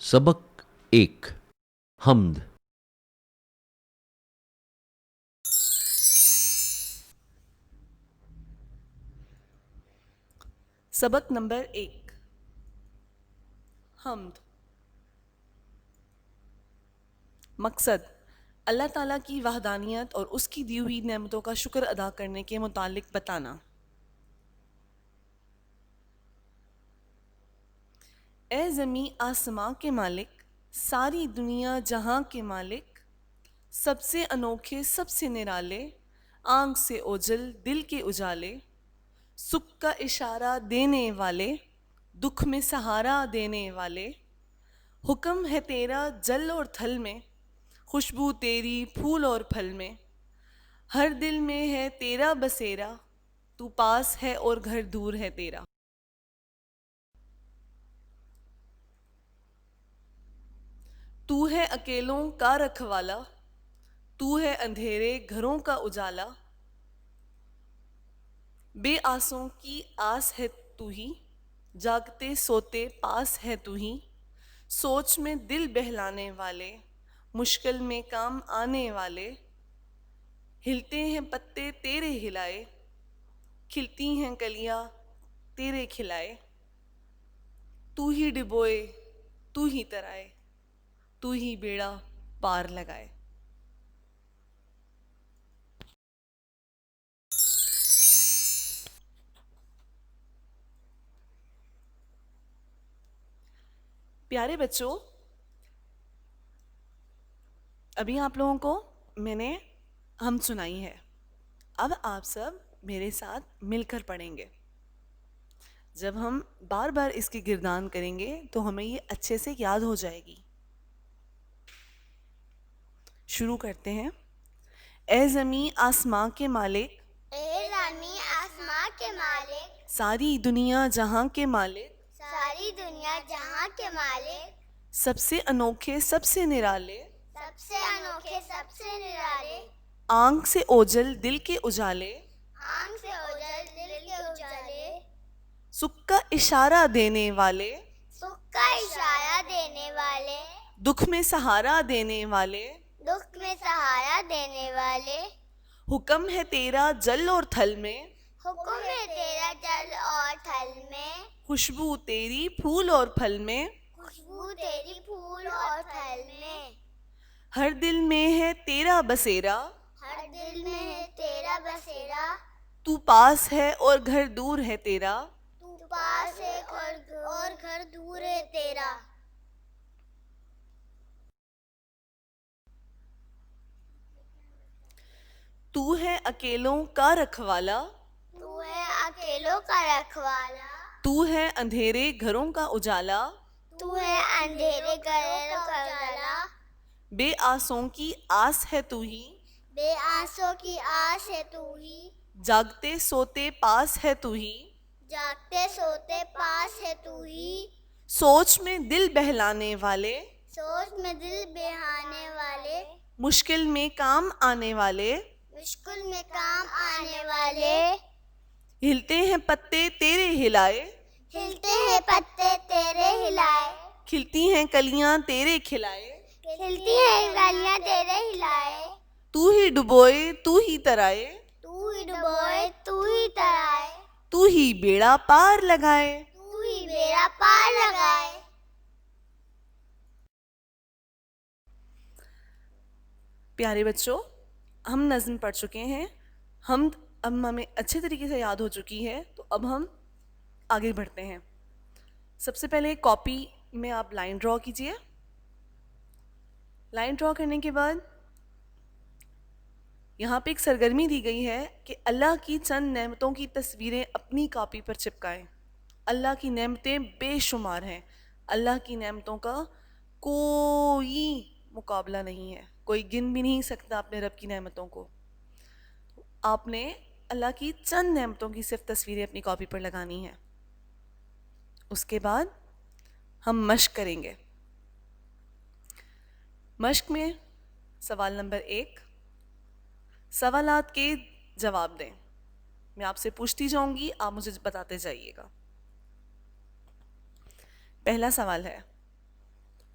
सबक एक हमद। सबक नंबर 1 हम्द। मकसद अल्लाह ताला की वहदानियत और उसकी दी हुई नेमतों का शुक्र अदा करने के मुतालिक बताना। ए ज़मी आसमां के मालिक, सारी दुनिया जहां के मालिक, सबसे अनोखे सबसे निराले, आंख से ओझल दिल के उजाले, सुख का इशारा देने वाले, दुख में सहारा देने वाले, हुक्म है तेरा जल और थल में, खुशबू तेरी फूल और फल में, हर दिल में है तेरा बसेरा, तू पास है और घर दूर है तेरा। तू है अकेलों का रखवाला, तू है अंधेरे घरों का उजाला, बेआसों की आस है तू ही, जागते सोते पास है तू ही, सोच में दिल बहलाने वाले, मुश्किल में काम आने वाले, हिलते हैं पत्ते तेरे हिलाए, खिलती हैं कलियां तेरे खिलाए, तू ही डिबोए तू ही तराए, तू ही बेड़ा पार लगाए। प्यारे बच्चों, अभी आप लोगों को मैंने हम सुनाई है। अब आप सब मेरे साथ मिलकर पढ़ेंगे। जब हम बार बार इसकी गिरदान करेंगे तो हमें ये अच्छे से याद हो जाएगी। शुरू करते हैं। ए ज़मी आसमां के मालिक, ए ज़मी आसमां के मालिक, सारी दुनिया जहां के मालिक, सारी दुनिया जहां के मालिक, सबसे अनोखे सबसे निराले, सबसे अनोखे सबसे निराले, आंख से ओझल दिल के उजाले, आंख से ओझल दिल के उजाले, सुख का इशारा देने वाले, सुख का इशारा देने वाले, दुख में सहारा देने वाले, दुख में सहारा देने वाले, हुक्म है तेरा जल और थल में, हुक्म है तेरा जल और थल में, खुशबू तेरी फूल और फल में, खुशबू तेरी फूल और फल में, हर दिल में है तेरा बसेरा, हर दिल में है तेरा बसेरा, तू पास है और घर दूर है तेरा, तू पास है और घर दूर है तेरा। तू है अकेलों का रखवाला, तू है अकेलों का रखवाला, तू है अंधेरे घरों का उजाला, तू है अंधेरे घरों का उजाला, बेआसों की आस है तू ही, बेआसों की आस है तू ही, जागते सोते पास है तू ही, जागते सोते पास है तू ही, सोच में दिल बहलाने वाले, सोच में दिल बहाने वाले, मुश्किल में काम आने वाले, मुश्किल में काम आने वाले, हिलते हैं पत्ते तेरे हिलाए, हिलते हैं पत्ते तेरे हिलाए, खिलती हैं कलियां तेरे खिलाए, खिलती हैं कलियां तेरे हिलाए, तू ही डुबोए तू ही तराए, तू ही डुबोए तू ही तराए, तू ही बेड़ा पार लगाए। तू ही बेड़ा पार लगाए। प्यारे बच्चों, हम नज़्म पढ़ चुके हैं। हम अब हमें अच्छे तरीके से याद हो चुकी है, तो अब हम आगे बढ़ते हैं। सबसे पहले कॉपी में आप लाइन ड्रॉ कीजिए। लाइन ड्रॉ करने के बाद यहाँ पे एक सरगर्मी दी गई है कि अल्लाह की चंद नेमतों की तस्वीरें अपनी कॉपी पर चिपकाएं। अल्लाह की नेमतें बेशुमार हैं। अल्लाह की नेमतों का कोई मुकाबला नहीं है, कोई गिन भी नहीं सकता अपने रब की नेमतों को। आपने अल्लाह की चंद नेमतों की सिर्फ तस्वीरें अपनी कॉपी पर लगानी है। उसके बाद हम मश्क करेंगे। मश्क में सवाल नंबर 1, सवालात के जवाब दें। मैं आपसे पूछती जाऊंगी, आप मुझे बताते जाइएगा। पहला सवाल है,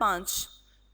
5،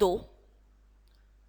2،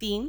3،